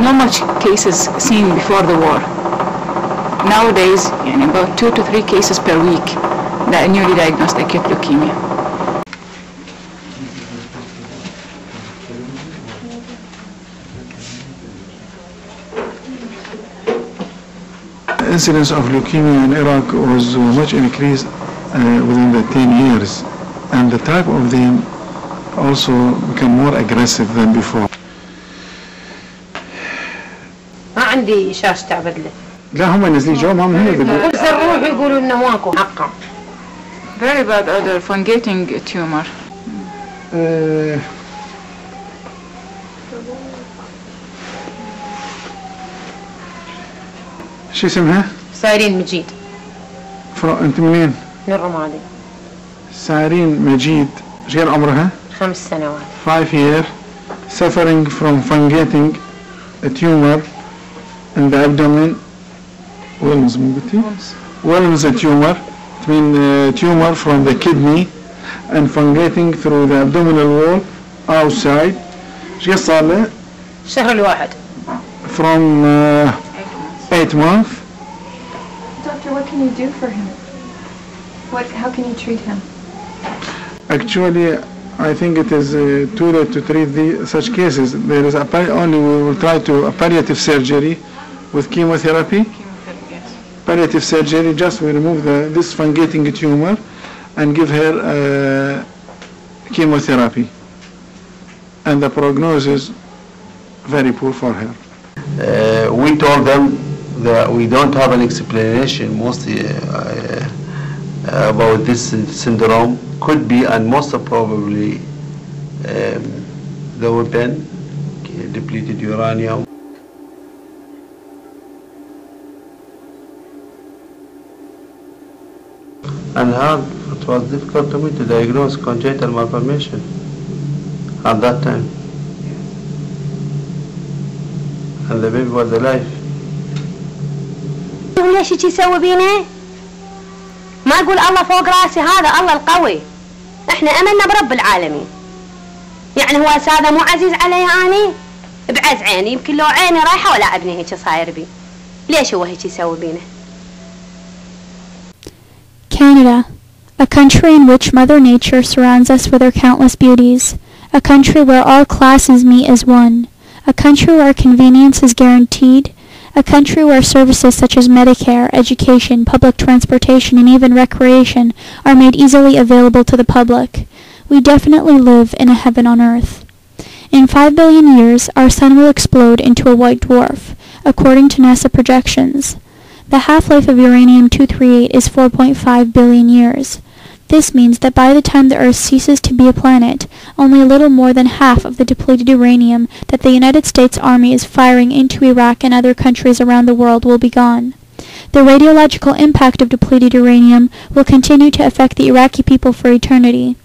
normal cases seen before the war. Nowadays, about 2 to 3 cases per week that are newly diagnosed acute leukemia. The incidence of leukemia in Iraq was much increased within the 10 years, and the type of them also become more aggressive than before. ما عندي شاشة تعبد له. لا هم نازلين جوا ما هم هنا. بس الروح يقولوا إنه ماكو حقا. Very bad odor, fungating tumor. شو اسمها؟ سايرين مجيد. أنت منين؟ من الرمادي. سارين مجيد، غير عمرها؟ 5 سنوات. 5 years, suffering from fungating a tumor in the abdomen. Worms, worms a tumor. It means tumor from the kidney and fungating through the abdominal wall outside. شو صار له؟ الشهر الواحد. From 8 months. Doctor, what can you do for him? How can you treat him? Actually, I think it is too late to treat such cases. There is only we will try to a palliative surgery with chemotherapy. Yes. Palliative surgery, just we remove this fungating tumor and give her chemotherapy. And the prognosis very poor for her. We told them that we don't have an explanation mostly about this syndrome. Could be and most probably the weapon, depleted uranium. And hard, it was difficult to me to diagnose congenital malformation at that time. And the baby was alive. ليش يسوي بينا؟ ما أقول الله فوق راسي، هذا الله القوي. إحنا أملنا برب العالمين. يعني هو هذا مو عزيز علي أني؟ بعز عيني، يمكن لو عيني رايحة ولا ابني هيك صاير بي. ليش هو هيك يسوي بينا؟ Canada, a country in which Mother Nature surrounds us with her countless beauties, a country where all classes meet as one, a country where convenience is guaranteed, a country where services such as Medicare, education, public transportation, and even recreation are made easily available to the public. We definitely live in a heaven on earth. In 5 billion years, our sun will explode into a white dwarf, according to NASA projections. The half-life of uranium-238 is 4.5 billion years. This means that by the time the Earth ceases to be a planet, only a little more than half of the depleted uranium that the United States Army is firing into Iraq and other countries around the world will be gone. The radiological impact of depleted uranium will continue to affect the Iraqi people for eternity.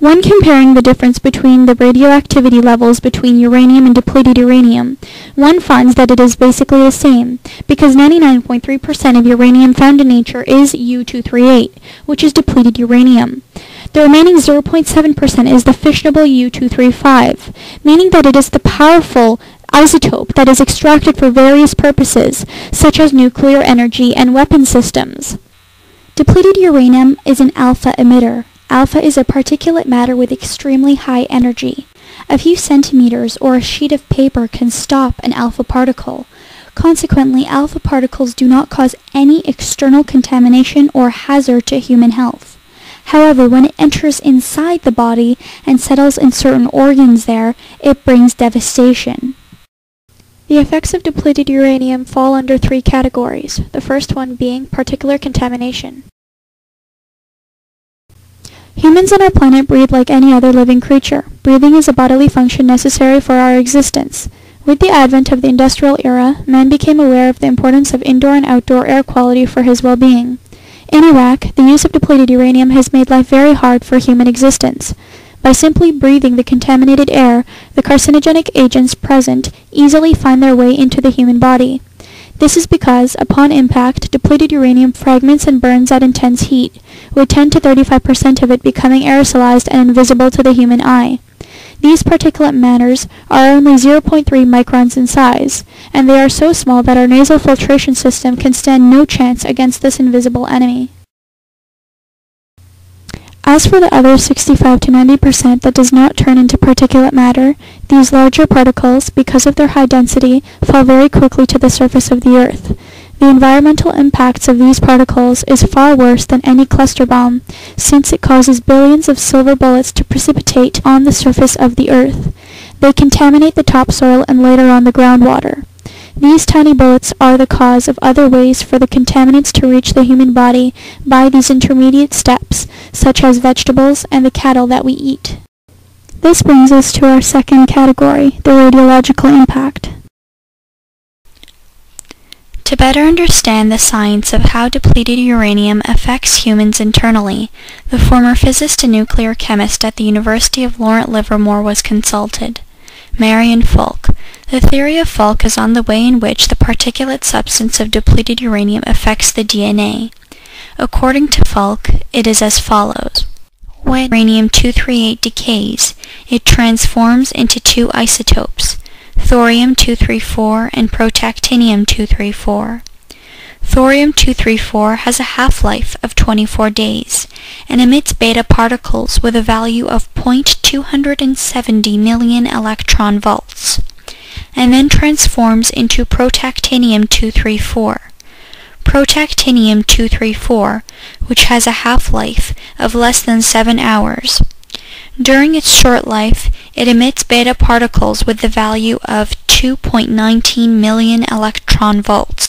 When comparing the difference between the radioactivity levels between uranium and depleted uranium, one finds that it is basically the same, because 99.3% of uranium found in nature is U-238, which is depleted uranium. The remaining 0.7% is the fissionable U-235, meaning that it is the powerful isotope that is extracted for various purposes, such as nuclear energy and weapon systems. Depleted uranium is an alpha emitter. Alpha is a particulate matter with extremely high energy. A few centimeters or a sheet of paper can stop an alpha particle. Consequently, alpha particles do not cause any external contamination or hazard to human health. However, when it enters inside the body and settles in certain organs there, it brings devastation. The effects of depleted uranium fall under 3 categories, the first one being particular contamination. Humans on our planet breathe like any other living creature. Breathing is a bodily function necessary for our existence. With the advent of the industrial era, man became aware of the importance of indoor and outdoor air quality for his well-being. In Iraq, the use of depleted uranium has made life very hard for human existence. By simply breathing the contaminated air, the carcinogenic agents present easily find their way into the human body. This is because, upon impact, depleted uranium fragments and burns at intense heat, with 10 to 35% of it becoming aerosolized and invisible to the human eye. These particulate matters are only 0.3 microns in size, and they are so small that our nasal filtration system can stand no chance against this invisible enemy. As for the other 65 to 90% that does not turn into particulate matter, these larger particles, because of their high density, fall very quickly to the surface of the Earth. The environmental impacts of these particles is far worse than any cluster bomb, since it causes billions of silver bullets to precipitate on the surface of the Earth. They contaminate the topsoil and later on the groundwater. These tiny bullets are the cause of other ways for the contaminants to reach the human body by these intermediate steps, such as vegetables and the cattle that we eat. This brings us to our second category, the radiological impact. To better understand the science of how depleted uranium affects humans internally, the former physicist and nuclear chemist at the University of Lawrence Livermore was consulted. Marion Falk. The theory of Falk is on the way in which the particulate substance of depleted uranium affects the DNA. According to Falk, it is as follows. When uranium-238 decays, it transforms into two isotopes, thorium-234 and protactinium-234. Thorium-234 has a half-life of 24 days and emits beta particles with a value of 0.270 million electron volts, and then transforms into protactinium-234. Protactinium-234, which has a half-life of less than 7 hours. During its short life, it emits beta particles with the value of 2.19 million electron volts.